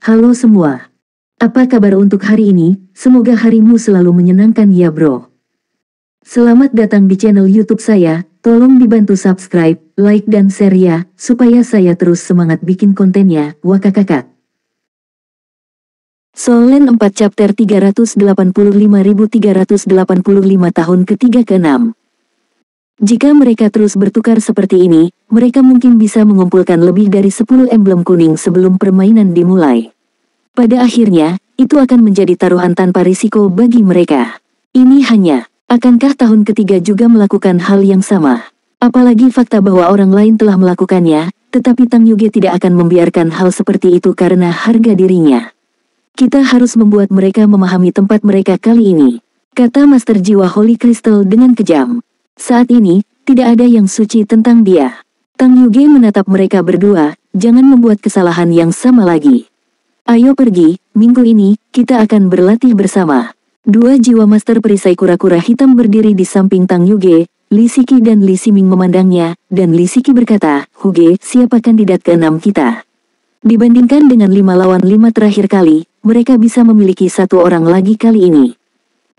Halo semua. Apa kabar untuk hari ini? Semoga harimu selalu menyenangkan ya bro. Selamat datang di channel YouTube saya. Tolong dibantu subscribe, like dan share ya, supaya saya terus semangat bikin kontennya. Wakakakak. Solen 4 chapter 385.385 tahun ketiga ke-6. Jika mereka terus bertukar seperti ini, mereka mungkin bisa mengumpulkan lebih dari 10 emblem kuning sebelum permainan dimulai. Pada akhirnya, itu akan menjadi taruhan tanpa risiko bagi mereka. Ini hanya, akankah tahun ketiga juga melakukan hal yang sama? Apalagi fakta bahwa orang lain telah melakukannya, tetapi Tang Yuge tidak akan membiarkan hal seperti itu karena harga dirinya. Kita harus membuat mereka memahami tempat mereka kali ini, kata Master Jiwa Holy Crystal dengan kejam. Saat ini, tidak ada yang suci tentang dia. Tang Yuge menatap mereka berdua, jangan membuat kesalahan yang sama lagi. Ayo pergi, minggu ini, kita akan berlatih bersama. Dua jiwa master perisai kura-kura hitam berdiri di samping Tang Yuge, Li Siki dan Li Siming memandangnya, dan Li Siki berkata, Huge, siapa kandidat ke-6 kita? Dibandingkan dengan 5 lawan 5 terakhir kali, mereka bisa memiliki satu orang lagi kali ini.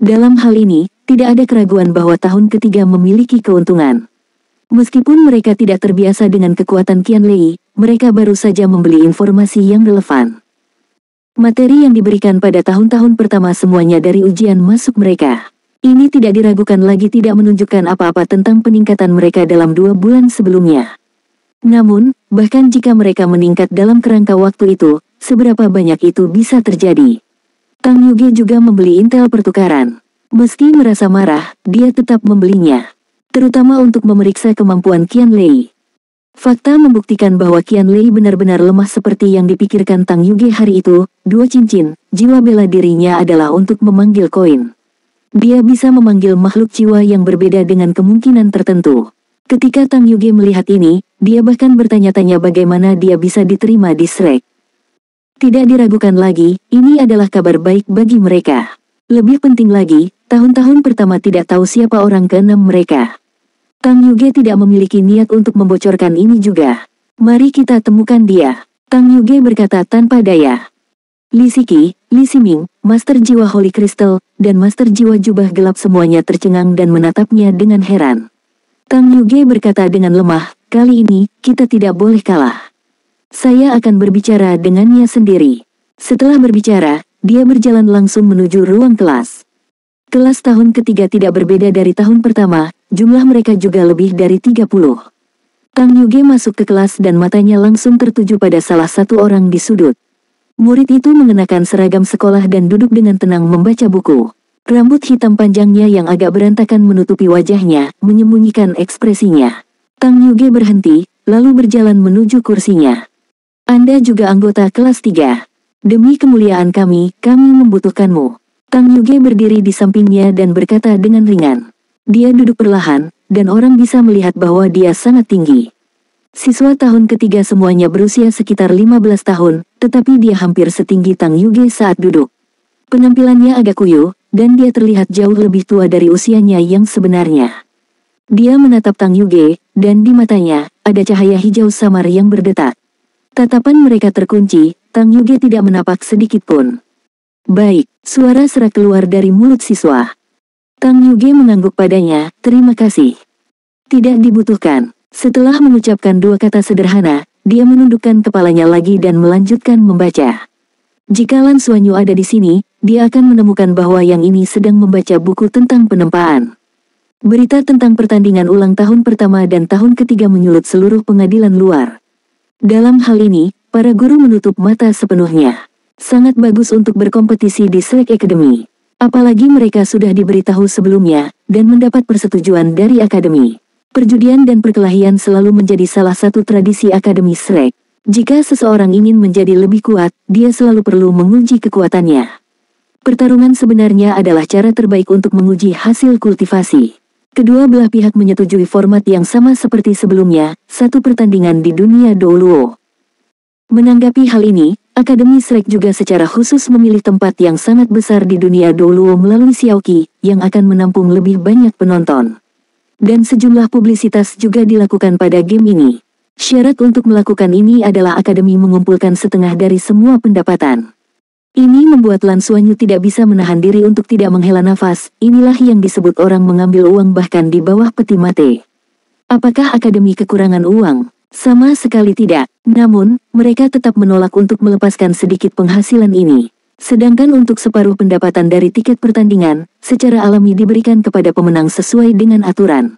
Dalam hal ini, tidak ada keraguan bahwa tahun ketiga memiliki keuntungan. Meskipun mereka tidak terbiasa dengan kekuatan Qianlei, mereka baru saja membeli informasi yang relevan. Materi yang diberikan pada tahun-tahun pertama semuanya dari ujian masuk mereka. Ini tidak diragukan lagi tidak menunjukkan apa-apa tentang peningkatan mereka dalam 2 bulan sebelumnya. Namun, bahkan jika mereka meningkat dalam kerangka waktu itu, seberapa banyak itu bisa terjadi? Tang Yuge juga membeli intel pertukaran. Meski merasa marah, dia tetap membelinya. Terutama untuk memeriksa kemampuan Qianlei. Fakta membuktikan bahwa Qianlei benar-benar lemah seperti yang dipikirkan Tang Yuge hari itu. 2 cincin, jiwa bela dirinya adalah untuk memanggil koin. Dia bisa memanggil makhluk jiwa yang berbeda dengan kemungkinan tertentu. Ketika Tang Yuge melihat ini, dia bahkan bertanya-tanya bagaimana dia bisa diterima di Shrek. Tidak diragukan lagi, ini adalah kabar baik bagi mereka. Lebih penting lagi, tahun-tahun pertama tidak tahu siapa orang ke-6 mereka. Tang Yuge tidak memiliki niat untuk membocorkan ini juga. Mari kita temukan dia, Tang Yuge berkata tanpa daya. Li Siki, Li Siming, Master Jiwa Holy Crystal, dan Master Jiwa Jubah Gelap semuanya tercengang dan menatapnya dengan heran. Tang Yuge berkata dengan lemah, kali ini, kita tidak boleh kalah. Saya akan berbicara dengannya sendiri. Setelah berbicara, dia berjalan langsung menuju ruang kelas. Kelas tahun ketiga tidak berbeda dari tahun pertama, jumlah mereka juga lebih dari 30. Tang Yuge masuk ke kelas dan matanya langsung tertuju pada salah satu orang di sudut. Murid itu mengenakan seragam sekolah dan duduk dengan tenang membaca buku. Rambut hitam panjangnya yang agak berantakan menutupi wajahnya, menyembunyikan ekspresinya. Tang Yuge berhenti, lalu berjalan menuju kursinya. Anda juga anggota kelas 3. Demi kemuliaan kami membutuhkanmu. Tang Yuge berdiri di sampingnya dan berkata dengan ringan. Dia duduk perlahan, dan orang bisa melihat bahwa dia sangat tinggi. Siswa tahun ketiga semuanya berusia sekitar 15 tahun, tetapi dia hampir setinggi Tang Yuge saat duduk. Penampilannya agak kuyuh, dan dia terlihat jauh lebih tua dari usianya yang sebenarnya. Dia menatap Tang Yuge, dan di matanya, ada cahaya hijau samar yang berdetak. Tatapan mereka terkunci, Tang Yuge tidak menapak sedikit pun. Baik, suara serak keluar dari mulut siswa. Tang Yuge mengangguk padanya, terima kasih. Tidak dibutuhkan. Setelah mengucapkan 2 kata sederhana, dia menundukkan kepalanya lagi dan melanjutkan membaca. Jika Lan Xuanyu ada di sini, dia akan menemukan bahwa yang ini sedang membaca buku tentang penempaan. Berita tentang pertandingan ulang tahun pertama dan tahun ketiga menyulut seluruh pengadilan luar. Dalam hal ini, para guru menutup mata sepenuhnya. Sangat bagus untuk berkompetisi di Shrek Academy. Apalagi mereka sudah diberitahu sebelumnya, dan mendapat persetujuan dari akademi. Perjudian dan perkelahian selalu menjadi salah satu tradisi Akademi Shrek. Jika seseorang ingin menjadi lebih kuat, dia selalu perlu menguji kekuatannya. Pertarungan sebenarnya adalah cara terbaik untuk menguji hasil kultivasi. Kedua belah pihak menyetujui format yang sama seperti sebelumnya, satu pertandingan di dunia Douluo. Menanggapi hal ini, Akademi Shrek juga secara khusus memilih tempat yang sangat besar di dunia Douluo melalui Xiaoqi, yang akan menampung lebih banyak penonton. Dan sejumlah publisitas juga dilakukan pada game ini. Syarat untuk melakukan ini adalah akademi mengumpulkan setengah dari semua pendapatan. Ini membuat Lan Xuanyu tidak bisa menahan diri untuk tidak menghela nafas. Inilah yang disebut orang mengambil uang bahkan di bawah peti mati. Apakah akademi kekurangan uang? Sama sekali tidak. Namun, mereka tetap menolak untuk melepaskan sedikit penghasilan ini. Sedangkan untuk separuh pendapatan dari tiket pertandingan, secara alami diberikan kepada pemenang sesuai dengan aturan.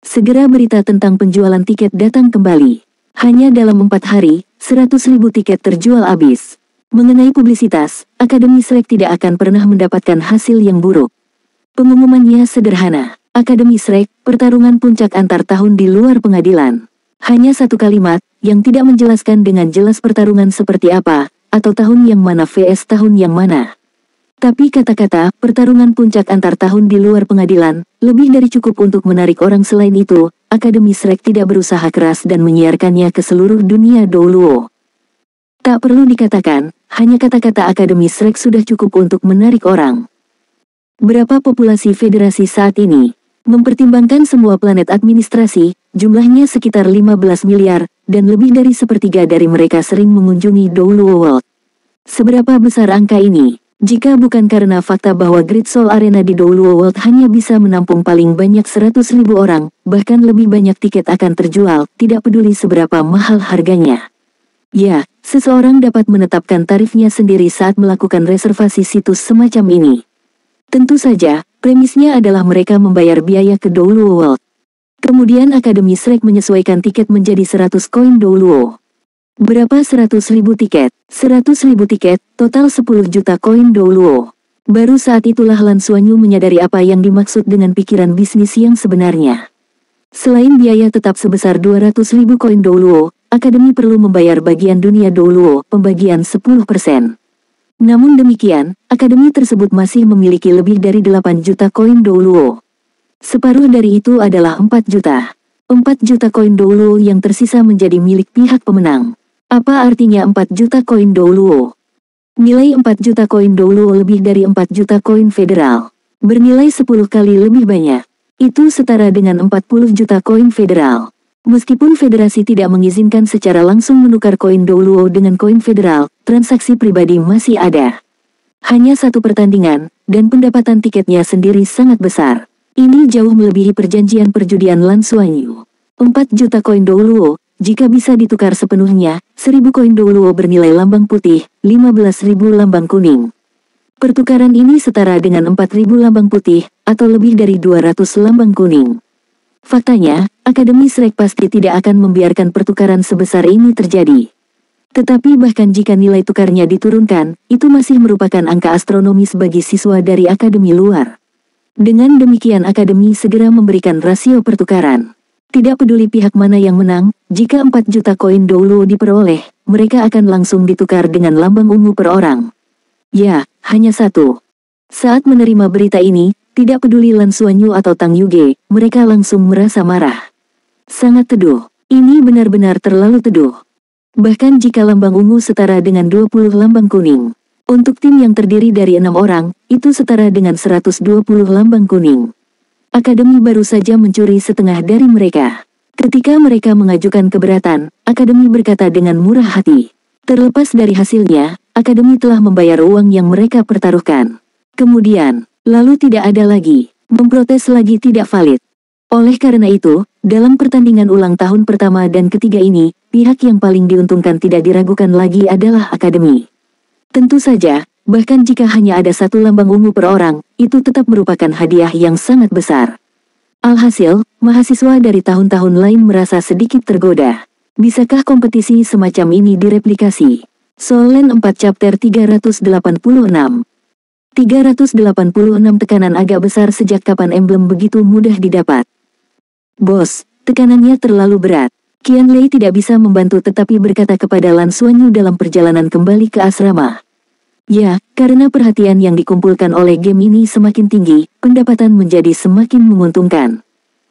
Segera berita tentang penjualan tiket datang kembali. Hanya dalam 4 hari, 100.000 tiket terjual habis. Mengenai publisitas, Akademi Shrek tidak akan pernah mendapatkan hasil yang buruk. Pengumumannya sederhana. Akademi Shrek, pertarungan puncak antar tahun di luar pengadilan. Hanya satu kalimat, yang tidak menjelaskan dengan jelas pertarungan seperti apa, atau tahun yang mana vs tahun yang mana. Tapi kata-kata, pertarungan puncak antar tahun di luar pengadilan, lebih dari cukup untuk menarik orang. Selain itu, Akademi Shrek tidak berusaha keras dan menyiarkannya ke seluruh dunia Douluo. Tak perlu dikatakan, hanya kata-kata Akademi Shrek sudah cukup untuk menarik orang. Berapa populasi federasi saat ini? Mempertimbangkan semua planet administrasi, jumlahnya sekitar 15 miliar, dan lebih dari sepertiga dari mereka sering mengunjungi Douluo World. Seberapa besar angka ini? Jika bukan karena fakta bahwa Great Soul Arena di Douluo World hanya bisa menampung paling banyak 100.000 orang, bahkan lebih banyak tiket akan terjual, tidak peduli seberapa mahal harganya. Ya, seseorang dapat menetapkan tarifnya sendiri saat melakukan reservasi situs semacam ini. Tentu saja, premisnya adalah mereka membayar biaya ke Douluo World. Kemudian Akademi Shrek menyesuaikan tiket menjadi 100 koin Douluo. Berapa 100.000 tiket? 100.000 tiket, total 10 juta koin Douluo. Baru saat itulah Lan Xuanyu menyadari apa yang dimaksud dengan pikiran bisnis yang sebenarnya. Selain biaya tetap sebesar 200.000 koin Douluo, Akademi perlu membayar bagian dunia Douluo, pembagian 10%. Namun demikian, Akademi tersebut masih memiliki lebih dari 8 juta koin Douluo. Separuh dari itu adalah 4 juta. 4 juta koin Douluo yang tersisa menjadi milik pihak pemenang. Apa artinya 4 juta koin Douluo? Nilai 4 juta koin Douluo lebih dari 4 juta koin federal. Bernilai 10 kali lebih banyak. Itu setara dengan 40 juta koin federal. Meskipun federasi tidak mengizinkan secara langsung menukar koin Douluo dengan koin federal, transaksi pribadi masih ada. Hanya satu pertandingan, dan pendapatan tiketnya sendiri sangat besar. Ini jauh melebihi perjanjian perjudian Lan Xuanyu. 4 juta koin Douluo, jika bisa ditukar sepenuhnya, 1000 koin Douluo bernilai lambang putih, 15.000 lambang kuning. Pertukaran ini setara dengan 4.000 lambang putih, atau lebih dari 200 lambang kuning. Faktanya, Akademi Shrek pasti tidak akan membiarkan pertukaran sebesar ini terjadi. Tetapi bahkan jika nilai tukarnya diturunkan, itu masih merupakan angka astronomis bagi siswa dari akademi luar. Dengan demikian Akademi segera memberikan rasio pertukaran. Tidak peduli pihak mana yang menang, jika 4 juta koin Douluo diperoleh, mereka akan langsung ditukar dengan lambang ungu per orang. Ya, hanya satu. Saat menerima berita ini, tidak peduli Lan Xuanyu atau Tang Yuge, mereka langsung merasa marah. Sangat teduh. Ini benar-benar terlalu teduh. Bahkan jika lambang ungu setara dengan 20 lambang kuning. Untuk tim yang terdiri dari 6 orang, itu setara dengan 120 lambang kuning. Akademi baru saja mencuri setengah dari mereka. Ketika mereka mengajukan keberatan, Akademi berkata dengan murah hati. Terlepas dari hasilnya, Akademi telah membayar uang yang mereka pertaruhkan. Kemudian, lalu tidak ada lagi. Memprotes lagi tidak valid. Oleh karena itu, dalam pertandingan ulang tahun pertama dan ketiga ini, pihak yang paling diuntungkan tidak diragukan lagi adalah Akademi. Tentu saja, bahkan jika hanya ada satu lambang ungu per orang, itu tetap merupakan hadiah yang sangat besar. Alhasil, mahasiswa dari tahun-tahun lain merasa sedikit tergoda. Bisakah kompetisi semacam ini direplikasi? Soul Land 4 Chapter 386. 386 tekanan agak besar. Sejak kapan emblem begitu mudah didapat? Bos, tekanannya terlalu berat. Qianlei tidak bisa membantu tetapi berkata kepada Lan Xuanyu dalam perjalanan kembali ke asrama. Ya, karena perhatian yang dikumpulkan oleh game ini semakin tinggi, pendapatan menjadi semakin menguntungkan.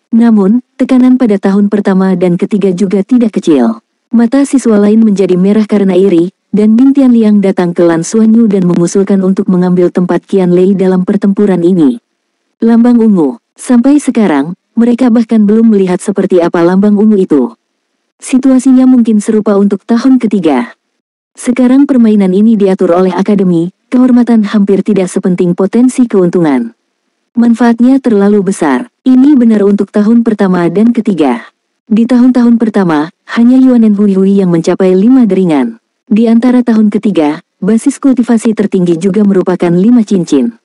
Namun, tekanan pada tahun pertama dan ketiga juga tidak kecil. Mata siswa lain menjadi merah karena iri, dan Bing Tianliang datang ke Lan Xuanyu dan mengusulkan untuk mengambil tempat Qianlei dalam pertempuran ini. Lambang ungu. Sampai sekarang, mereka bahkan belum melihat seperti apa lambang ungu itu. Situasinya mungkin serupa untuk tahun ketiga. Sekarang permainan ini diatur oleh akademi, kehormatan hampir tidak sepenting potensi keuntungan. Manfaatnya terlalu besar. Ini benar untuk tahun pertama dan ketiga. Di tahun-tahun pertama, hanya Yuanen Hui yang mencapai 5 deringan. Di antara tahun ketiga, basis kultivasi tertinggi juga merupakan 5 cincin.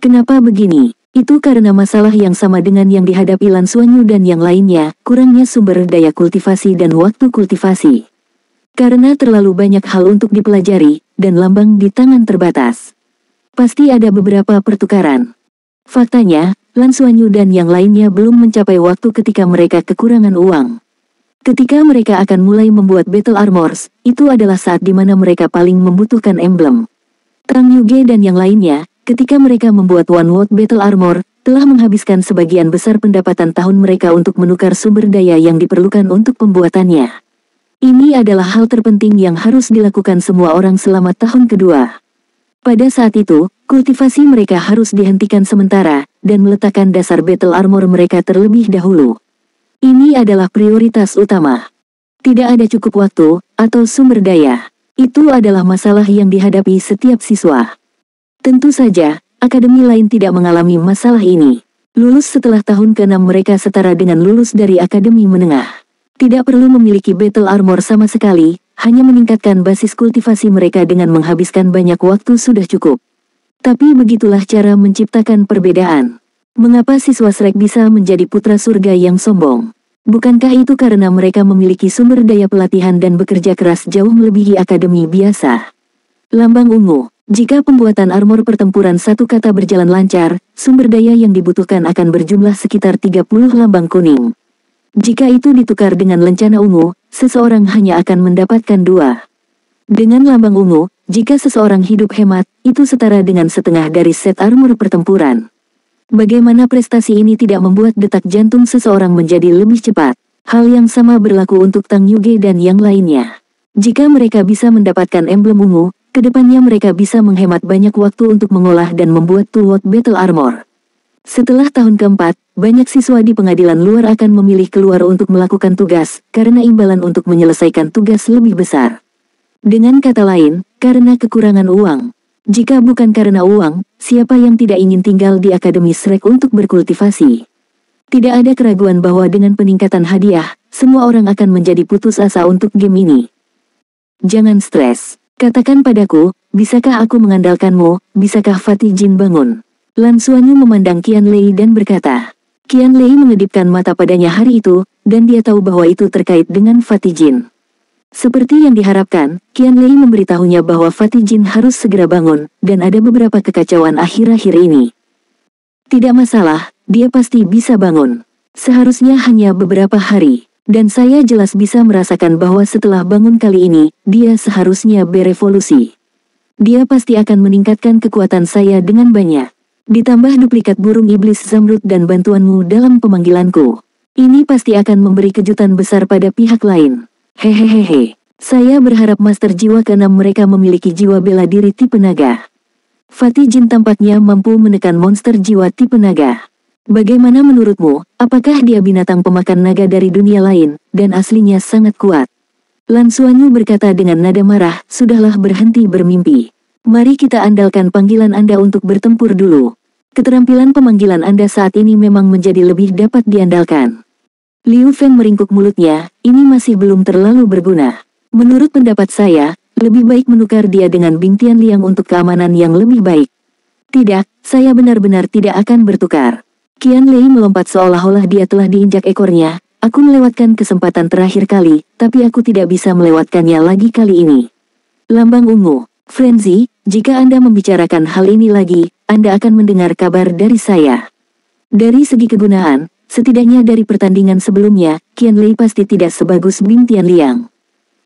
Kenapa begini? Itu karena masalah yang sama dengan yang dihadapi Lan Xuanyu dan yang lainnya, kurangnya sumber daya kultivasi dan waktu kultivasi. Karena terlalu banyak hal untuk dipelajari, dan lambang di tangan terbatas. Pasti ada beberapa pertukaran. Faktanya, Lan Xuanyu dan yang lainnya belum mencapai waktu ketika mereka kekurangan uang. Ketika mereka akan mulai membuat Battle Armors, itu adalah saat di mana mereka paling membutuhkan emblem. Tang Yuge dan yang lainnya, ketika mereka membuat One World Battle Armor, telah menghabiskan sebagian besar pendapatan tahun mereka untuk menukar sumber daya yang diperlukan untuk pembuatannya. Ini adalah hal terpenting yang harus dilakukan semua orang selama tahun kedua. Pada saat itu, kultivasi mereka harus dihentikan sementara, dan meletakkan dasar battle armor mereka terlebih dahulu. Ini adalah prioritas utama. Tidak ada cukup waktu, atau sumber daya. Itu adalah masalah yang dihadapi setiap siswa. Tentu saja, akademi lain tidak mengalami masalah ini. Lulus setelah tahun ke-6 mereka setara dengan lulus dari akademi menengah. Tidak perlu memiliki battle armor sama sekali, hanya meningkatkan basis kultivasi mereka dengan menghabiskan banyak waktu sudah cukup. Tapi begitulah cara menciptakan perbedaan. Mengapa siswa Shrek bisa menjadi putra surga yang sombong? Bukankah itu karena mereka memiliki sumber daya pelatihan dan bekerja keras jauh melebihi akademi biasa? Lambang ungu. Jika pembuatan armor pertempuran satu kata berjalan lancar, sumber daya yang dibutuhkan akan berjumlah sekitar 30 lambang kuning. Jika itu ditukar dengan lencana ungu, seseorang hanya akan mendapatkan 2. Dengan lambang ungu, jika seseorang hidup hemat, itu setara dengan setengah dari set armor pertempuran. Bagaimana prestasi ini tidak membuat detak jantung seseorang menjadi lebih cepat? Hal yang sama berlaku untuk Tang Yuge dan yang lainnya. Jika mereka bisa mendapatkan emblem ungu, kedepannya mereka bisa menghemat banyak waktu untuk mengolah dan membuat two-world battle armor. Setelah tahun keempat, banyak siswa di pengadilan luar akan memilih keluar untuk melakukan tugas, karena imbalan untuk menyelesaikan tugas lebih besar. Dengan kata lain, karena kekurangan uang. Jika bukan karena uang, siapa yang tidak ingin tinggal di Akademi Shrek untuk berkultivasi? Tidak ada keraguan bahwa dengan peningkatan hadiah, semua orang akan menjadi putus asa untuk game ini. Jangan stres. Katakan padaku, bisakah aku mengandalkanmu, bisakah Fatih Jin bangun? Lan Xuanyu memandang Qianlei dan berkata. Qianlei mengedipkan mata padanya hari itu, dan dia tahu bahwa itu terkait dengan Fatih Jin. Seperti yang diharapkan, Qianlei memberitahunya bahwa Fatih Jin harus segera bangun, dan ada beberapa kekacauan akhir-akhir ini. Tidak masalah, dia pasti bisa bangun. Seharusnya hanya beberapa hari, dan saya jelas bisa merasakan bahwa setelah bangun kali ini, dia seharusnya berevolusi. Dia pasti akan meningkatkan kekuatan saya dengan banyak. Ditambah duplikat burung iblis Zamrud dan bantuanmu dalam pemanggilanku. Ini pasti akan memberi kejutan besar pada pihak lain. Hehehehe. Saya berharap Master Jiwa ke-6 mereka memiliki jiwa bela diri tipe naga. Fatih Jin tampaknya mampu menekan monster jiwa tipe naga. Bagaimana menurutmu, apakah dia binatang pemakan naga dari dunia lain, dan aslinya sangat kuat? Lan Xuanyu berkata dengan nada marah, sudahlah berhenti bermimpi. Mari kita andalkan panggilan Anda untuk bertempur dulu. Keterampilan pemanggilan Anda saat ini memang menjadi lebih dapat diandalkan. Liu Feng meringkuk mulutnya, ini masih belum terlalu berguna. Menurut pendapat saya, lebih baik menukar dia dengan Bing Tianliang untuk keamanan yang lebih baik. Tidak, saya benar-benar tidak akan bertukar. Qianlei melompat seolah-olah dia telah diinjak ekornya. Aku melewatkan kesempatan terakhir kali, tapi aku tidak bisa melewatkannya lagi kali ini. Lambang ungu. Frenzy, jika Anda membicarakan hal ini lagi, Anda akan mendengar kabar dari saya. Dari segi kegunaan, setidaknya dari pertandingan sebelumnya, Qianlei pasti tidak sebagus Bing Tianliang.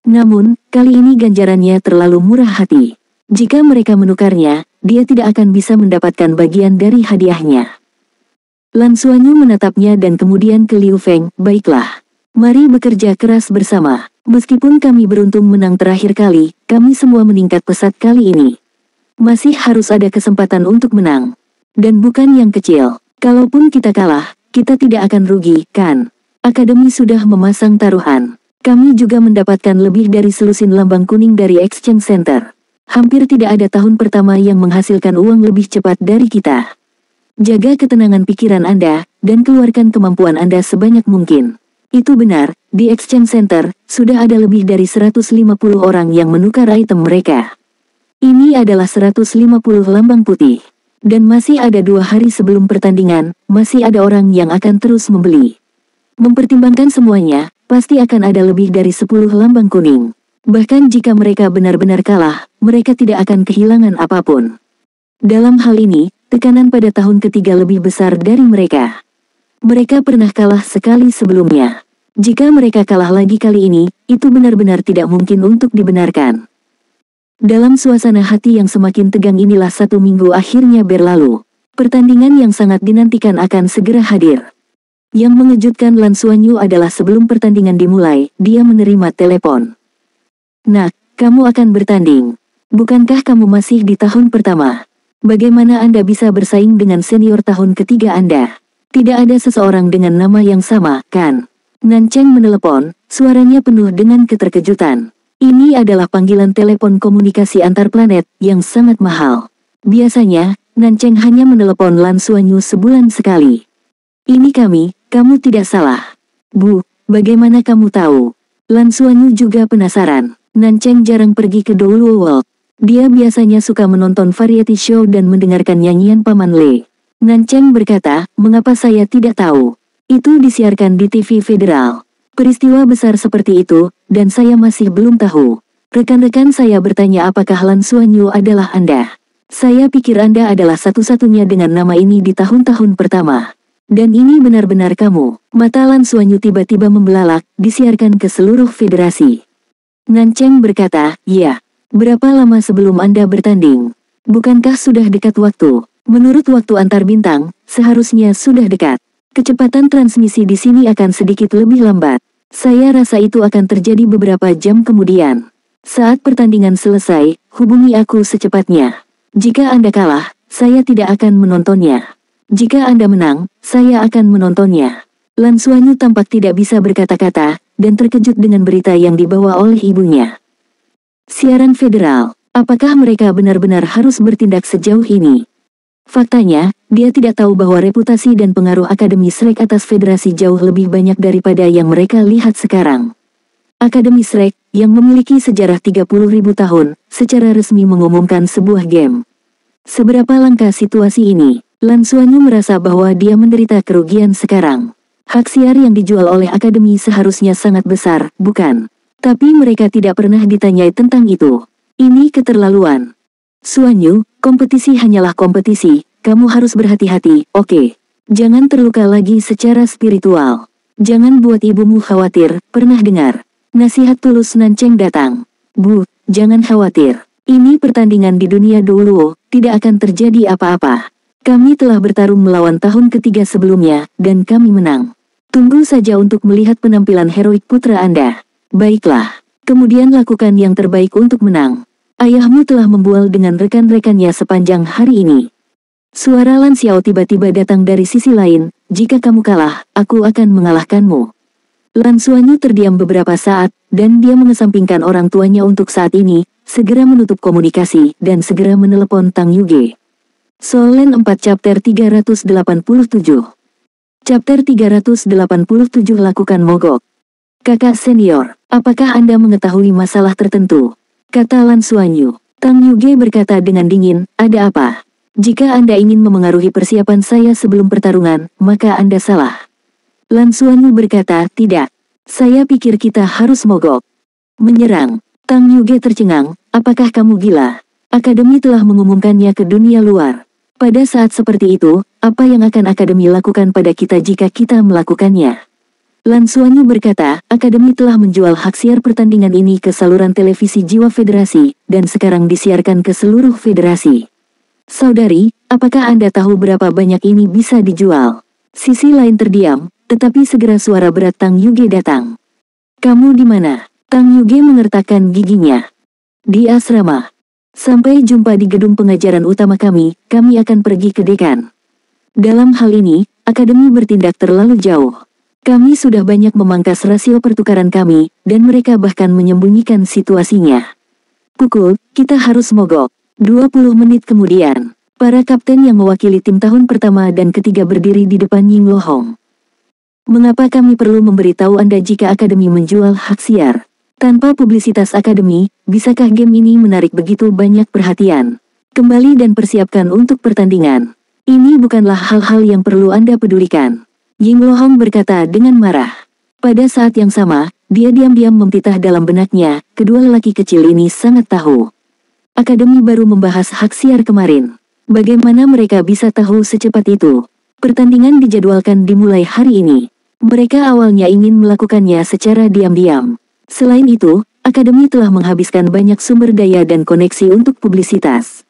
Namun, kali ini ganjarannya terlalu murah hati. Jika mereka menukarnya, dia tidak akan bisa mendapatkan bagian dari hadiahnya. Lan Xuanyu menatapnya dan kemudian ke Liu Feng, baiklah. Mari bekerja keras bersama. Meskipun kami beruntung menang terakhir kali, kami semua meningkat pesat kali ini. Masih harus ada kesempatan untuk menang. Dan bukan yang kecil. Kalaupun kita kalah, kita tidak akan rugi, kan? Akademi sudah memasang taruhan. Kami juga mendapatkan lebih dari selusin lambang kuning dari Exchange Center. Hampir tidak ada tahun pertama yang menghasilkan uang lebih cepat dari kita. Jaga ketenangan pikiran Anda, dan keluarkan kemampuan Anda sebanyak mungkin. Itu benar, di Exchange Center, sudah ada lebih dari 150 orang yang menukar item mereka. Ini adalah 150 lambang putih. Dan masih ada 2 hari sebelum pertandingan, masih ada orang yang akan terus membeli. Mempertimbangkan semuanya, pasti akan ada lebih dari 10 lambang kuning. Bahkan jika mereka benar-benar kalah, mereka tidak akan kehilangan apapun. Dalam hal ini, tekanan pada tahun ketiga lebih besar dari mereka. Mereka pernah kalah sekali sebelumnya. Jika mereka kalah lagi kali ini, itu benar-benar tidak mungkin untuk dibenarkan. Dalam suasana hati yang semakin tegang inilah 1 minggu akhirnya berlalu. Pertandingan yang sangat dinantikan akan segera hadir. Yang mengejutkan Lan Xuanyu adalah sebelum pertandingan dimulai, dia menerima telepon. Nak, kamu akan bertanding. Bukankah kamu masih di tahun pertama? Bagaimana Anda bisa bersaing dengan senior tahun ketiga Anda? Tidak ada seseorang dengan nama yang sama, kan? Nan Cheng menelepon, suaranya penuh dengan keterkejutan. Ini adalah panggilan telepon komunikasi antar planet yang sangat mahal. Biasanya, Nan Cheng hanya menelepon Lan Xuanyu sebulan sekali. Ini kamu tidak salah. Bu, bagaimana kamu tahu? Lan Xuanyu juga penasaran. Nan Cheng jarang pergi ke Douluo World. Dia biasanya suka menonton variety show dan mendengarkan nyanyian Paman Le. Nan Cheng berkata, mengapa saya tidak tahu? Itu disiarkan di TV federal. Peristiwa besar seperti itu, dan saya masih belum tahu. Rekan-rekan saya bertanya apakah Lan Xuanyu adalah Anda. Saya pikir Anda adalah satu-satunya dengan nama ini di tahun-tahun pertama. Dan ini benar-benar kamu. Mata Lan Xuanyu tiba-tiba membelalak, disiarkan ke seluruh federasi. Nan Cheng berkata, ya. Berapa lama sebelum Anda bertanding? Bukankah sudah dekat waktu? Menurut waktu antar bintang, seharusnya sudah dekat. Kecepatan transmisi di sini akan sedikit lebih lambat. Saya rasa itu akan terjadi beberapa jam kemudian. Saat pertandingan selesai, hubungi aku secepatnya. Jika Anda kalah, saya tidak akan menontonnya. Jika Anda menang, saya akan menontonnya. Lan Xuanyu tampak tidak bisa berkata-kata, dan terkejut dengan berita yang dibawa oleh ibunya. Siaran federal, apakah mereka benar-benar harus bertindak sejauh ini? Faktanya, dia tidak tahu bahwa reputasi dan pengaruh Akademi Shrek atas federasi jauh lebih banyak daripada yang mereka lihat sekarang. Akademi Shrek, yang memiliki sejarah 30.000 tahun, secara resmi mengumumkan sebuah game. Seberapa langka situasi ini, Lan Xuanyu merasa bahwa dia menderita kerugian sekarang. Hak siar yang dijual oleh Akademi seharusnya sangat besar, bukan? Tapi mereka tidak pernah ditanyai tentang itu. Ini keterlaluan. Xuanyu, kompetisi hanyalah kompetisi, kamu harus berhati-hati, oke? Jangan terluka lagi secara spiritual. Jangan buat ibumu khawatir, pernah dengar? Nasihat tulus Nan Cheng datang. Bu, jangan khawatir. Ini pertandingan di dunia Douluo, tidak akan terjadi apa-apa. Kami telah bertarung melawan tahun ketiga sebelumnya, dan kami menang. Tunggu saja untuk melihat penampilan heroik putra Anda. Baiklah, kemudian lakukan yang terbaik untuk menang. Ayahmu telah membual dengan rekan-rekannya sepanjang hari ini. Suara Lan Xiao tiba-tiba datang dari sisi lain, jika kamu kalah, aku akan mengalahkanmu. Lan Xuanyu terdiam beberapa saat, dan dia mengesampingkan orang tuanya untuk saat ini, segera menutup komunikasi, dan segera menelepon Tang Yuge. Solen 4 Chapter 387. Chapter 387 lakukan mogok. Kakak senior, apakah Anda mengetahui masalah tertentu? Kata Lan Xuanyu. Tang Yuge berkata dengan dingin, ada apa? Jika Anda ingin memengaruhi persiapan saya sebelum pertarungan, maka Anda salah. Lan Xuanyu berkata, tidak. Saya pikir kita harus mogok. Menyerang. Tang Yuge tercengang, apakah kamu gila? Akademi telah mengumumkannya ke dunia luar. Pada saat seperti itu, apa yang akan Akademi lakukan pada kita jika kita melakukannya? Lan Xuanyu berkata, Akademi telah menjual hak siar pertandingan ini ke saluran televisi Jiwa Federasi, dan sekarang disiarkan ke seluruh federasi. Saudari, apakah Anda tahu berapa banyak ini bisa dijual? Sisi lain terdiam, tetapi segera suara berat Tang Yuge datang. Kamu di mana? Tang Yuge mengertakkan giginya. Di asrama. Sampai jumpa di gedung pengajaran utama kami akan pergi ke dekan. Dalam hal ini, Akademi bertindak terlalu jauh. Kami sudah banyak memangkas rasio pertukaran kami, dan mereka bahkan menyembunyikan situasinya. Pukul, kita harus mogok. 20 menit kemudian, para kapten yang mewakili tim tahun pertama dan ketiga berdiri di depan Ying Lohong. Mengapa kami perlu memberitahu Anda jika Akademi menjual hak siar? Tanpa publisitas Akademi, bisakah game ini menarik begitu banyak perhatian? Kembali dan persiapkan untuk pertandingan. Ini bukanlah hal-hal yang perlu Anda pedulikan. Ying Lohong berkata dengan marah. Pada saat yang sama, dia diam-diam memtitah dalam benaknya, kedua lelaki kecil ini sangat tahu. Akademi baru membahas hak siar kemarin. Bagaimana mereka bisa tahu secepat itu? Pertandingan dijadwalkan dimulai hari ini. Mereka awalnya ingin melakukannya secara diam-diam. Selain itu, Akademi telah menghabiskan banyak sumber daya dan koneksi untuk publisitas.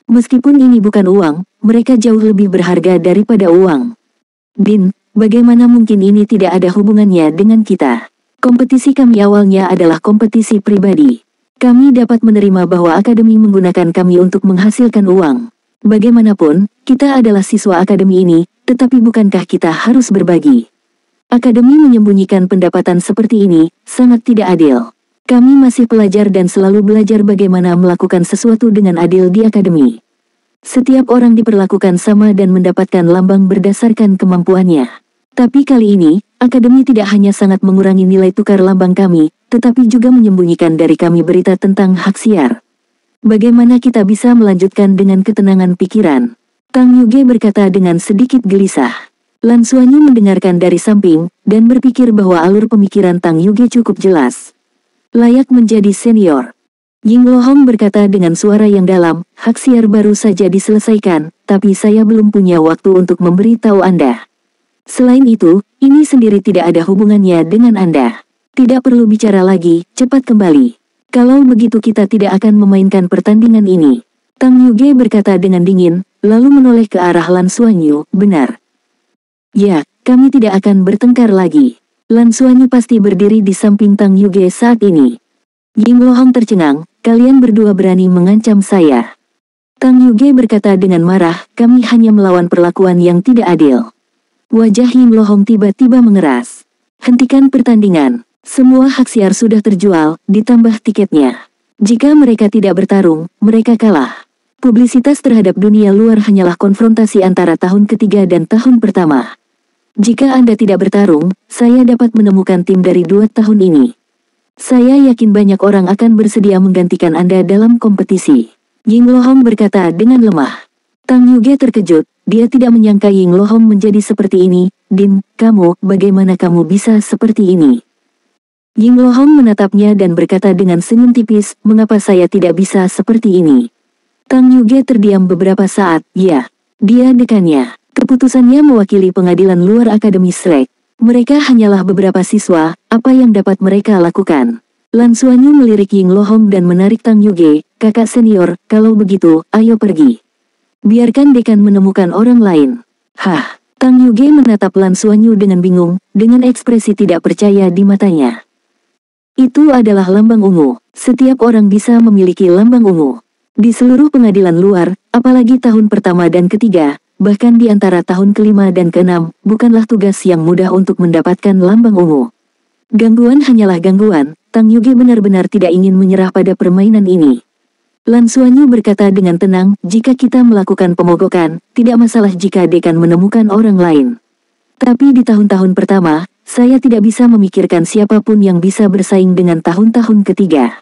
Meskipun ini bukan uang, mereka jauh lebih berharga daripada uang. Din, bagaimana mungkin ini tidak ada hubungannya dengan kita? Kompetisi kami awalnya adalah kompetisi pribadi. Kami dapat menerima bahwa Akademi menggunakan kami untuk menghasilkan uang. Bagaimanapun, kita adalah siswa Akademi ini, tetapi bukankah kita harus berbagi? Akademi menyembunyikan pendapatan seperti ini, sangat tidak adil. Kami masih pelajar dan selalu belajar bagaimana melakukan sesuatu dengan adil di Akademi. Setiap orang diperlakukan sama dan mendapatkan lambang berdasarkan kemampuannya. Tapi kali ini, Akademi tidak hanya sangat mengurangi nilai tukar lambang kami, tetapi juga menyembunyikan dari kami berita tentang hak siar. Bagaimana kita bisa melanjutkan dengan ketenangan pikiran? Tang Yuge berkata dengan sedikit gelisah. Lan Xuanyu mendengarkan dari samping, dan berpikir bahwa alur pemikiran Tang Yuge cukup jelas. Layak menjadi senior. Ying Lohong berkata dengan suara yang dalam, hak siar baru saja diselesaikan, tapi saya belum punya waktu untuk memberitahu Anda. Selain itu, ini sendiri tidak ada hubungannya dengan Anda. Tidak perlu bicara lagi, cepat kembali. Kalau begitu kita tidak akan memainkan pertandingan ini. Tang Yuge berkata dengan dingin, lalu menoleh ke arah Lan Xuanyu, benar. Ya, kami tidak akan bertengkar lagi. Lan Xuanyu pasti berdiri di samping Tang Yuge saat ini. Ying Lohong tercengang, kalian berdua berani mengancam saya. Tang Yuge berkata dengan marah, kami hanya melawan perlakuan yang tidak adil. Wajah Ying Lohong tiba-tiba mengeras. Hentikan pertandingan. Semua hak siar sudah terjual, ditambah tiketnya. Jika mereka tidak bertarung, mereka kalah. Publisitas terhadap dunia luar hanyalah konfrontasi antara tahun ketiga dan tahun pertama. Jika Anda tidak bertarung, saya dapat menemukan tim dari 2 tahun ini. Saya yakin banyak orang akan bersedia menggantikan Anda dalam kompetisi. Ying Lohong berkata dengan lemah. Tang Yuge terkejut, dia tidak menyangka Ying Lohong menjadi seperti ini. Din, kamu, bagaimana kamu bisa seperti ini? Ying Lohong menatapnya dan berkata dengan senyum tipis, mengapa saya tidak bisa seperti ini? Tang Yuge terdiam beberapa saat, ya. Dia dekannya. Keputusannya mewakili pengadilan luar Akademi Shrek. Mereka hanyalah beberapa siswa, apa yang dapat mereka lakukan? Lan Xuanyu melirik Ying Lohong dan menarik Tang Yuge, kakak senior, kalau begitu, ayo pergi. Biarkan dekan menemukan orang lain. Hah, Tang Yuge menatap Lan Xuanyu dengan bingung, dengan ekspresi tidak percaya di matanya. Itu adalah lambang ungu, setiap orang bisa memiliki lambang ungu. Di seluruh pengadilan luar, apalagi tahun pertama dan ketiga, bahkan di antara tahun kelima dan keenam, bukanlah tugas yang mudah untuk mendapatkan lambang ungu. Gangguan hanyalah gangguan, Tang Yuge benar-benar tidak ingin menyerah pada permainan ini. Lan Xuanyu berkata dengan tenang, jika kita melakukan pemogokan, tidak masalah jika dekan menemukan orang lain. Tapi di tahun-tahun pertama, saya tidak bisa memikirkan siapapun yang bisa bersaing dengan tahun-tahun ketiga.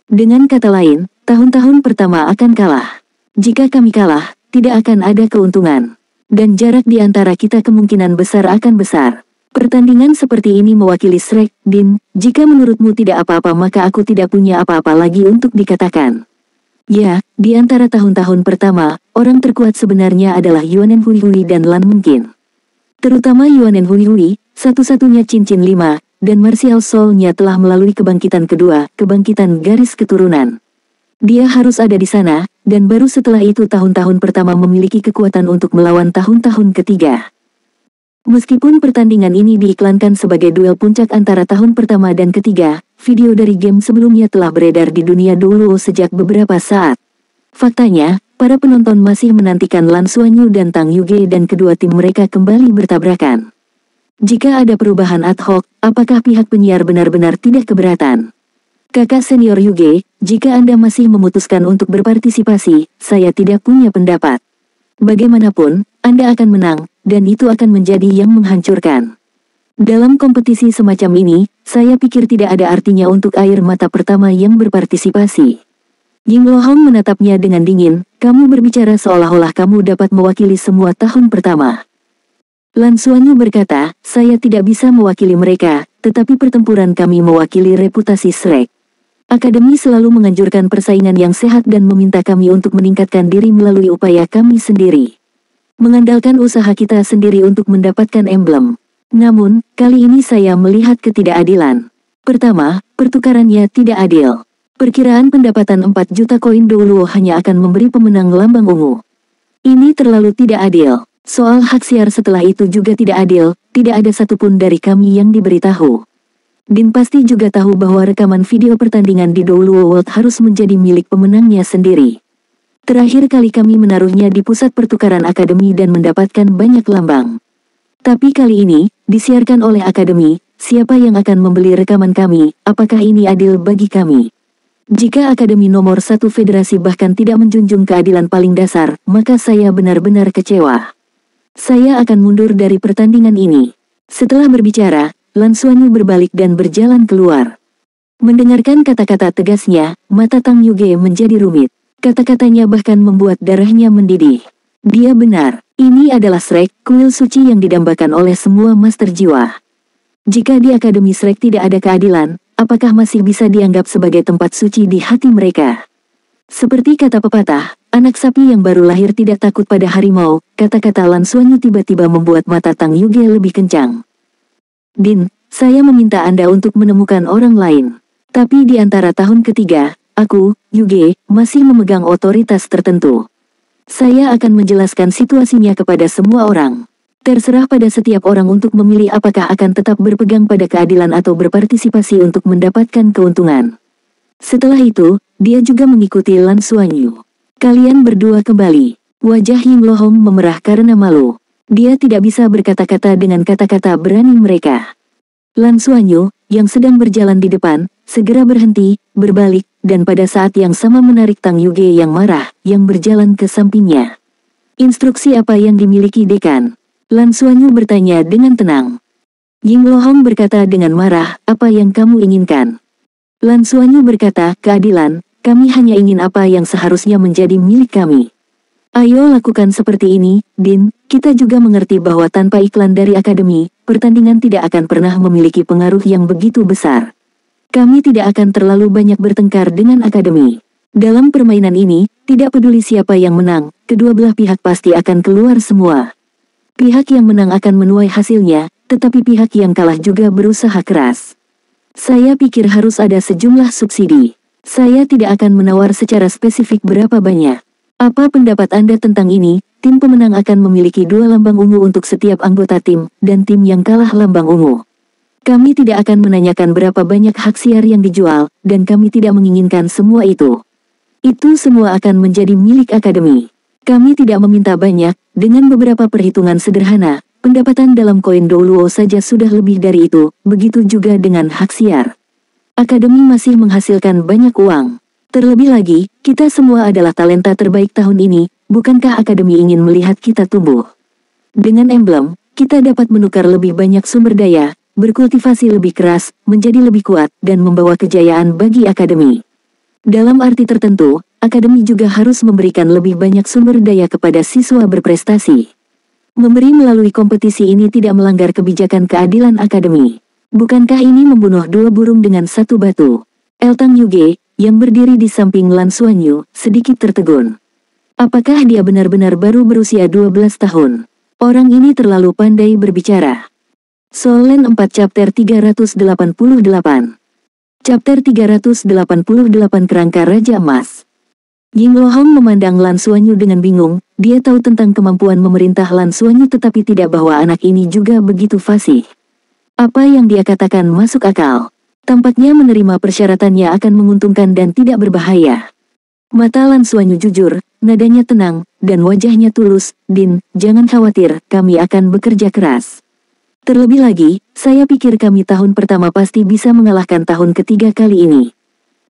Dengan kata lain, tahun-tahun pertama akan kalah. Jika kami kalah, tidak akan ada keuntungan. Dan jarak di antara kita kemungkinan besar akan besar. Pertandingan seperti ini mewakili Shrek, Din, jika menurutmu tidak apa-apa maka aku tidak punya apa-apa lagi untuk dikatakan. Ya, di antara tahun-tahun pertama, orang terkuat sebenarnya adalah Yuanen Hui dan Lan mungkin. Terutama Yuanen Hui, satu-satunya cincin 5, dan Martial Soul-nya telah melalui kebangkitan kedua, kebangkitan garis keturunan. Dia harus ada di sana, dan baru setelah itu tahun-tahun pertama memiliki kekuatan untuk melawan tahun-tahun ketiga. Meskipun pertandingan ini diiklankan sebagai duel puncak antara tahun pertama dan ketiga, video dari game sebelumnya telah beredar di dunia dulu sejak beberapa saat. Faktanya, para penonton masih menantikan Lan Xuanyu dan Tang Yuge dan kedua tim mereka kembali bertabrakan. Jika ada perubahan ad hoc, apakah pihak penyiar benar-benar tidak keberatan? Kakak senior Yuge, jika Anda masih memutuskan untuk berpartisipasi, saya tidak punya pendapat. Bagaimanapun, Anda akan menang, dan itu akan menjadi yang menghancurkan. Dalam kompetisi semacam ini, saya pikir tidak ada artinya untuk air mata pertama yang berpartisipasi. Ying Lohong menatapnya dengan dingin, kamu berbicara seolah-olah kamu dapat mewakili semua tahun pertama. Lan Xuanyu berkata, saya tidak bisa mewakili mereka, tetapi pertempuran kami mewakili reputasi Shrek. Akademi selalu menganjurkan persaingan yang sehat dan meminta kami untuk meningkatkan diri melalui upaya kami sendiri. Mengandalkan usaha kita sendiri untuk mendapatkan emblem. Namun, kali ini saya melihat ketidakadilan. Pertama, pertukarannya tidak adil. Perkiraan pendapatan 4 juta koin Douluo hanya akan memberi pemenang lambang ungu. Ini terlalu tidak adil. Soal hak siar setelah itu juga tidak adil, tidak ada satupun dari kami yang diberitahu. Din pasti juga tahu bahwa rekaman video pertandingan di Douluo World harus menjadi milik pemenangnya sendiri. Terakhir kali kami menaruhnya di pusat pertukaran akademi dan mendapatkan banyak lambang. Tapi kali ini, disiarkan oleh akademi, siapa yang akan membeli rekaman kami, apakah ini adil bagi kami? Jika akademi nomor 1 federasi bahkan tidak menjunjung keadilan paling dasar, maka saya benar-benar kecewa. Saya akan mundur dari pertandingan ini. Setelah berbicara, Lan Xuanyu berbalik dan berjalan keluar. Mendengarkan kata-kata tegasnya, mata Tang Yuge menjadi rumit. Kata-katanya bahkan membuat darahnya mendidih. Dia benar, ini adalah Shrek, kuil suci yang didambakan oleh semua master jiwa. Jika di Akademi Shrek tidak ada keadilan, apakah masih bisa dianggap sebagai tempat suci di hati mereka? Seperti kata pepatah, anak sapi yang baru lahir tidak takut pada harimau, kata-kata Lan Xuanyu tiba-tiba membuat mata Tang Yuge lebih kencang. Din, saya meminta Anda untuk menemukan orang lain. Tapi di antara tahun ketiga, aku, Yuge, masih memegang otoritas tertentu. Saya akan menjelaskan situasinya kepada semua orang. Terserah pada setiap orang untuk memilih apakah akan tetap berpegang pada keadilan atau berpartisipasi untuk mendapatkan keuntungan. Setelah itu, dia juga mengikuti Lan Xuanyu. Kalian berdua kembali. Wajah Ying Lohong memerah karena malu. Dia tidak bisa berkata-kata dengan kata-kata berani mereka. Lan Xuanyu, yang sedang berjalan di depan, segera berhenti, berbalik, dan pada saat yang sama menarik Tang Yuge yang marah, yang berjalan ke sampingnya. Instruksi apa yang dimiliki dekan? Lan Xuanyu bertanya dengan tenang. Ying Lohong berkata dengan marah, apa yang kamu inginkan? Lan Xuanyu berkata, keadilan, kami hanya ingin apa yang seharusnya menjadi milik kami. Ayo lakukan seperti ini, Din, kita juga mengerti bahwa tanpa iklan dari akademi, pertandingan tidak akan pernah memiliki pengaruh yang begitu besar. Kami tidak akan terlalu banyak bertengkar dengan akademi. Dalam permainan ini, tidak peduli siapa yang menang, kedua belah pihak pasti akan keluar semua. Pihak yang menang akan menuai hasilnya, tetapi pihak yang kalah juga berusaha keras. Saya pikir harus ada sejumlah subsidi. Saya tidak akan menawar secara spesifik berapa banyak. Apa pendapat Anda tentang ini? Tim pemenang akan memiliki 2 lambang ungu untuk setiap anggota tim, dan tim yang kalah lambang ungu. Kami tidak akan menanyakan berapa banyak hak siar yang dijual, dan kami tidak menginginkan semua itu. Itu semua akan menjadi milik akademi. Kami tidak meminta banyak, dengan beberapa perhitungan sederhana. Pendapatan dalam koin Douluo saja sudah lebih dari itu, begitu juga dengan hak siar. Akademi masih menghasilkan banyak uang. Terlebih lagi, kita semua adalah talenta terbaik tahun ini, bukankah akademi ingin melihat kita tumbuh? Dengan emblem, kita dapat menukar lebih banyak sumber daya, berkultivasi lebih keras, menjadi lebih kuat, dan membawa kejayaan bagi akademi. Dalam arti tertentu, akademi juga harus memberikan lebih banyak sumber daya kepada siswa berprestasi. Memberi melalui kompetisi ini tidak melanggar kebijakan keadilan akademi. Bukankah ini membunuh 2 burung dengan 1 batu? Tang Yuge, yang berdiri di samping Lan Xuanyu, sedikit tertegun. Apakah dia benar-benar baru berusia 12 tahun? Orang ini terlalu pandai berbicara. Soul Land 4 Chapter 388. Chapter 388 Kerangka Raja Emas. Ying Lohong memandang Lan Xuanyu dengan bingung, dia tahu tentang kemampuan memerintah Lan Xuanyu tetapi tidak bahwa anak ini juga begitu fasih. Apa yang dia katakan masuk akal. Tampaknya menerima persyaratannya akan menguntungkan dan tidak berbahaya. Mata Lan Xuanyu jujur, nadanya tenang, dan wajahnya tulus, Din, jangan khawatir, kami akan bekerja keras. Terlebih lagi, saya pikir kami tahun pertama pasti bisa mengalahkan tahun ketiga kali ini.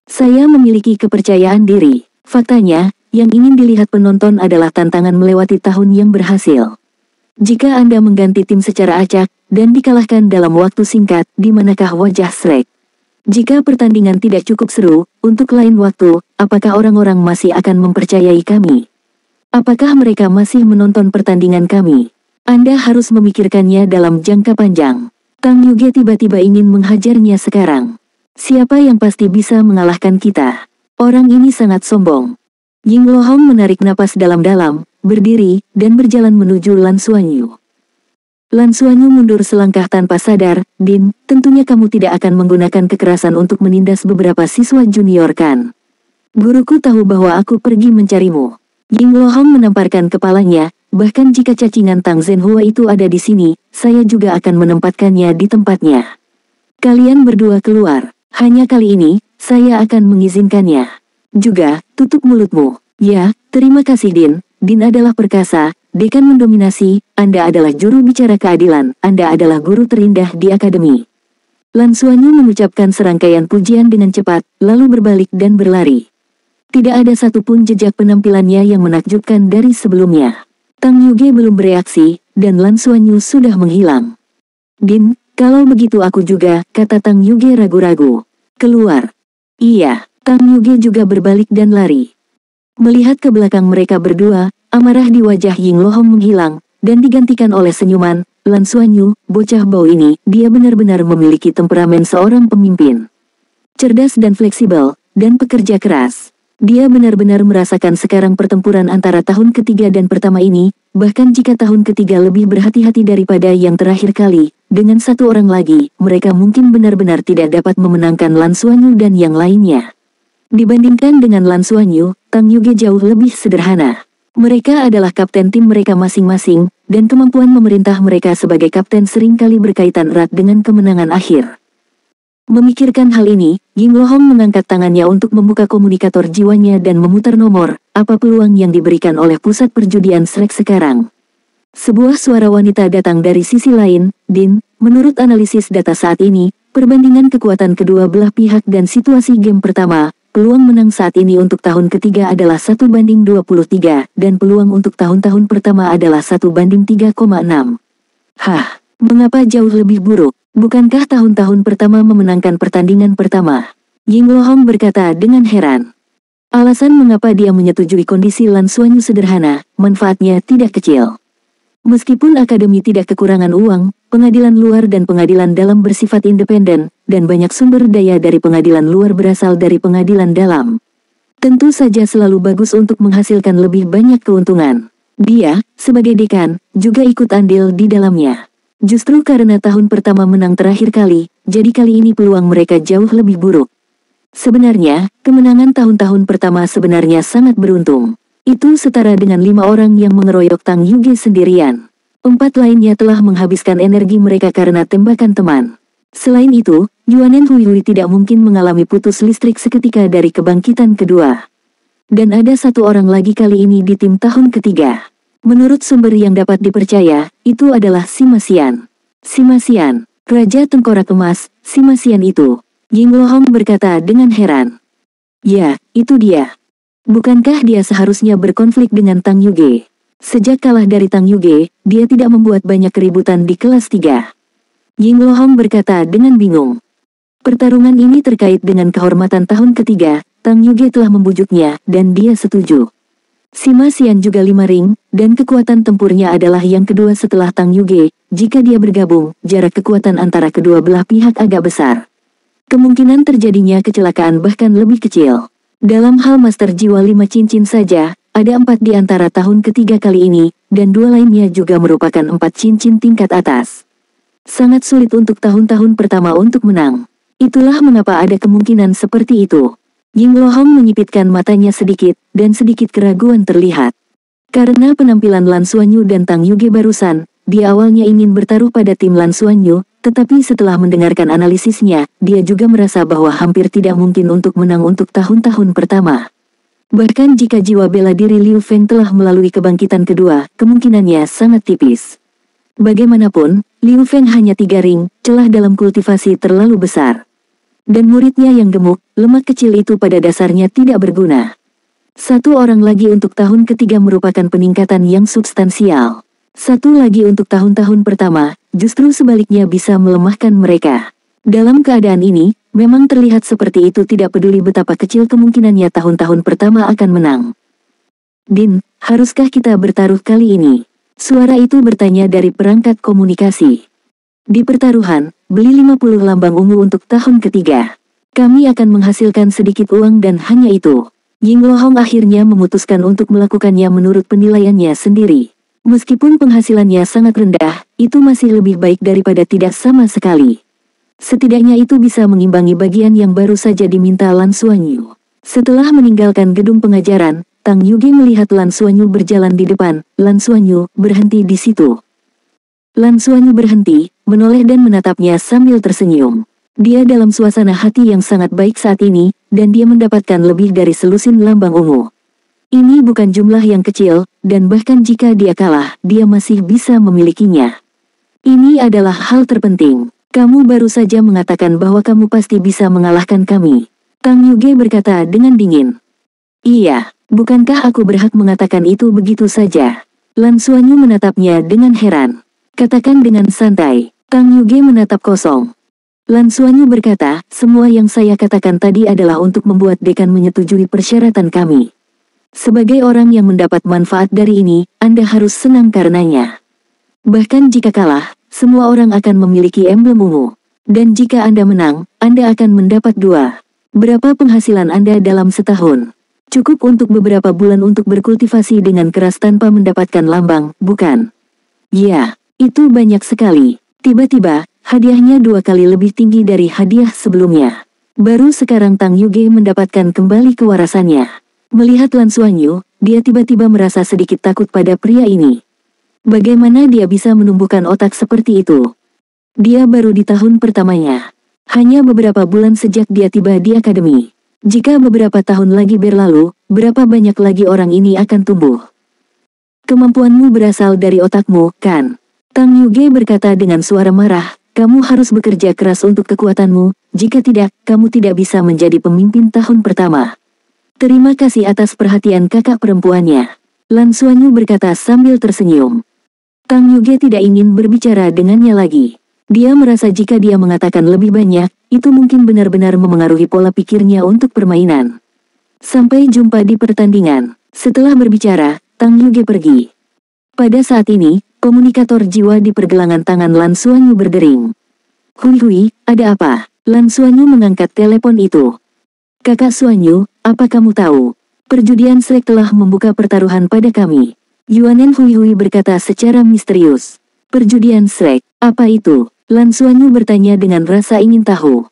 Saya memiliki kepercayaan diri. Faktanya, yang ingin dilihat penonton adalah tantangan melewati tahun yang berhasil. Jika Anda mengganti tim secara acak, dan dikalahkan dalam waktu singkat, di manakah wajah Shrek? Jika pertandingan tidak cukup seru, untuk lain waktu, apakah orang-orang masih akan mempercayai kami? Apakah mereka masih menonton pertandingan kami? Anda harus memikirkannya dalam jangka panjang. Tang Yuge tiba-tiba ingin menghajarnya sekarang. Siapa yang pasti bisa mengalahkan kita? Orang ini sangat sombong. Ying Lohong menarik napas dalam-dalam, berdiri, dan berjalan menuju Lan Xuanyu. Lan Xuanyu mundur selangkah tanpa sadar. Din, tentunya kamu tidak akan menggunakan kekerasan untuk menindas beberapa siswa junior kan? Guruku tahu bahwa aku pergi mencarimu. Ying Lohong menamparkan kepalanya, bahkan jika cacingan Tang Zhenhua itu ada di sini, saya juga akan menempatkannya di tempatnya. Kalian berdua keluar. Hanya kali ini, saya akan mengizinkannya. Juga, tutup mulutmu. Ya, terima kasih Din. Din adalah perkasa, dekan mendominasi, Anda adalah juru bicara keadilan, Anda adalah guru terindah di akademi. Lan Xuanyu mengucapkan serangkaian pujian dengan cepat, lalu berbalik dan berlari. Tidak ada satupun jejak penampilannya yang menakjubkan dari sebelumnya. Tang Yuge belum bereaksi, dan Lan Xuanyu sudah menghilang. Din, kalau begitu aku juga, kata Tang Yuge ragu-ragu. Keluar. Iya. Tang Yuge juga berbalik dan lari. Melihat ke belakang mereka berdua, amarah di wajah Ying Lohong menghilang, dan digantikan oleh senyuman. Lan Xuanyu, bocah bau ini, dia benar-benar memiliki temperamen seorang pemimpin. Cerdas dan fleksibel, dan pekerja keras. Dia benar-benar merasakan sekarang pertempuran antara tahun ketiga dan pertama ini, bahkan jika tahun ketiga lebih berhati-hati daripada yang terakhir kali, dengan satu orang lagi, mereka mungkin benar-benar tidak dapat memenangkan Lan Xuanyu dan yang lainnya. Dibandingkan dengan Lan Xuanyu, Tang Yuge jauh lebih sederhana. Mereka adalah kapten tim mereka masing-masing, dan kemampuan memerintah mereka sebagai kapten seringkali berkaitan erat dengan kemenangan akhir. Memikirkan hal ini, Ying Lohong mengangkat tangannya untuk membuka komunikator jiwanya dan memutar nomor, apa peluang yang diberikan oleh pusat perjudian Shrek sekarang. Sebuah suara wanita datang dari sisi lain. Din, menurut analisis data saat ini, perbandingan kekuatan kedua belah pihak dan situasi game pertama, peluang menang saat ini untuk tahun ketiga adalah 1:23, dan peluang untuk tahun-tahun pertama adalah 1:3,6. Hah, mengapa jauh lebih buruk? Bukankah tahun-tahun pertama memenangkan pertandingan pertama? Ying Lohong berkata dengan heran. Alasan mengapa dia menyetujui kondisi Lan Xuanyu sederhana, manfaatnya tidak kecil. Meskipun akademi tidak kekurangan uang, pengadilan luar dan pengadilan dalam bersifat independen, dan banyak sumber daya dari pengadilan luar berasal dari pengadilan dalam. Tentu saja selalu bagus untuk menghasilkan lebih banyak keuntungan. Dia, sebagai dekan, juga ikut andil di dalamnya. Justru karena tahun pertama menang terakhir kali, jadi kali ini peluang mereka jauh lebih buruk. Sebenarnya, kemenangan tahun-tahun pertama sebenarnya sangat beruntung. Itu setara dengan 5 orang yang mengeroyok Tang Yuge sendirian. 4 lainnya telah menghabiskan energi mereka karena tembakan teman. Selain itu, Yuanen Huihui tidak mungkin mengalami putus listrik seketika dari kebangkitan kedua. Dan ada 1 orang lagi kali ini di tim tahun ketiga. Menurut sumber yang dapat dipercaya, itu adalah Sima Xian. Sima Xian, Raja Tengkorak Emas, Sima Xian itu. Ying Lohong berkata dengan heran. Ya, itu dia. Bukankah dia seharusnya berkonflik dengan Tang Yuge? Sejak kalah dari Tang Yuge, dia tidak membuat banyak keributan di kelas 3. Ying Lohong berkata dengan bingung. Pertarungan ini terkait dengan kehormatan tahun ketiga, Tang Yuge telah membujuknya, dan dia setuju. Sima Xian juga 5 ring, dan kekuatan tempurnya adalah yang kedua setelah Tang Yuge. Jika dia bergabung, jarak kekuatan antara kedua belah pihak agak besar. Kemungkinan terjadinya kecelakaan bahkan lebih kecil. Dalam hal Master Jiwa 5 cincin saja, ada 4 di antara tahun ketiga kali ini, dan 2 lainnya juga merupakan 4 cincin tingkat atas. Sangat sulit untuk tahun-tahun pertama untuk menang. Itulah mengapa ada kemungkinan seperti itu. Ying Lohong menyipitkan matanya sedikit, dan sedikit keraguan terlihat. Karena penampilan Lan Xuanyu dan Tang Yuge barusan, dia awalnya ingin bertaruh pada tim Lan Xuanyu, tetapi setelah mendengarkan analisisnya, dia juga merasa bahwa hampir tidak mungkin untuk menang untuk tahun-tahun pertama. Bahkan jika jiwa bela diri Liu Feng telah melalui kebangkitan kedua, kemungkinannya sangat tipis. Bagaimanapun, Liu Feng hanya 3 ring, celah dalam kultivasi terlalu besar. Dan muridnya yang gemuk, lemak kecil itu pada dasarnya tidak berguna. Satu orang lagi untuk tahun ketiga merupakan peningkatan yang substansial. Satu lagi untuk tahun-tahun pertama, justru sebaliknya bisa melemahkan mereka. Dalam keadaan ini, memang terlihat seperti itu tidak peduli betapa kecil kemungkinannya tahun-tahun pertama akan menang. Din, haruskah kita bertaruh kali ini? Suara itu bertanya dari perangkat komunikasi. Di pertaruhan, beli 50 lambang ungu untuk tahun ketiga. Kami akan menghasilkan sedikit uang dan hanya itu. Ying Lohong akhirnya memutuskan untuk melakukannya menurut penilaiannya sendiri. Meskipun penghasilannya sangat rendah, itu masih lebih baik daripada tidak sama sekali. Setidaknya itu bisa mengimbangi bagian yang baru saja diminta Lan Xuanyu. Setelah meninggalkan gedung pengajaran, Tang Yuge melihat Lan Xuanyu berjalan di depan. Lan Xuanyu berhenti di situ. Lan Xuanyu berhenti, menoleh dan menatapnya sambil tersenyum. Dia dalam suasana hati yang sangat baik saat ini, dan dia mendapatkan lebih dari selusin lambang ungu. Ini bukan jumlah yang kecil, dan bahkan jika dia kalah, dia masih bisa memilikinya. Ini adalah hal terpenting. Kamu baru saja mengatakan bahwa kamu pasti bisa mengalahkan kami. Tang Yuge berkata dengan dingin. Iya, bukankah aku berhak mengatakan itu begitu saja? Lan Xuanyu menatapnya dengan heran. Katakan dengan santai. Tang Yuge menatap kosong. Lan Xuanyu berkata, semua yang saya katakan tadi adalah untuk membuat dekan menyetujui persyaratan kami. Sebagai orang yang mendapat manfaat dari ini, Anda harus senang karenanya. Bahkan jika kalah, semua orang akan memiliki emblem ungu. Dan jika Anda menang, Anda akan mendapat 2. Berapa penghasilan Anda dalam setahun? Cukup untuk beberapa bulan untuk berkultivasi dengan keras tanpa mendapatkan lambang, bukan? Ya, itu banyak sekali. Tiba-tiba, hadiahnya 2 kali lebih tinggi dari hadiah sebelumnya. Baru sekarang Tang Yuge mendapatkan kembali kewarasannya. Melihat Lan Xuanyu, dia tiba-tiba merasa sedikit takut pada pria ini. Bagaimana dia bisa menumbuhkan otak seperti itu? Dia baru di tahun pertamanya. Hanya beberapa bulan sejak dia tiba di akademi. Jika beberapa tahun lagi berlalu, berapa banyak lagi orang ini akan tumbuh? Kemampuanmu berasal dari otakmu, kan? Tang Yuge berkata dengan suara marah, kamu harus bekerja keras untuk kekuatanmu, jika tidak, kamu tidak bisa menjadi pemimpin tahun pertama. Terima kasih atas perhatian kakak perempuannya. Lan Xuanyu berkata sambil tersenyum. Tang Yuge tidak ingin berbicara dengannya lagi. Dia merasa jika dia mengatakan lebih banyak, itu mungkin benar-benar memengaruhi pola pikirnya untuk permainan. Sampai jumpa di pertandingan. Setelah berbicara, Tang Yuge pergi. Pada saat ini, komunikator jiwa di pergelangan tangan Lan Xuanyu berdering. Hui, ada apa? Lan Xuanyu mengangkat telepon itu. Kakak Xuanyu, apa kamu tahu? Perjudian Shrek telah membuka pertaruhan pada kami. Yuanen Hui berkata secara misterius. Perjudian Shrek, apa itu? Lan Xuanyu bertanya dengan rasa ingin tahu.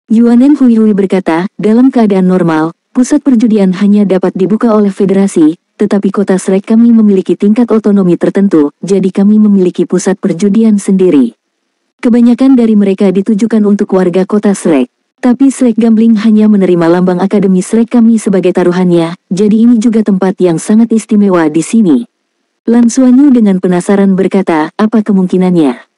Yuanen Hui berkata, dalam keadaan normal, pusat perjudian hanya dapat dibuka oleh federasi, tetapi kota Shrek kami memiliki tingkat otonomi tertentu, jadi kami memiliki pusat perjudian sendiri. Kebanyakan dari mereka ditujukan untuk warga kota Shrek. Tapi Shrek Gambling hanya menerima lambang akademi Shrek kami sebagai taruhannya, jadi ini juga tempat yang sangat istimewa di sini. Lan Xuanyu dengan penasaran berkata, apa kemungkinannya?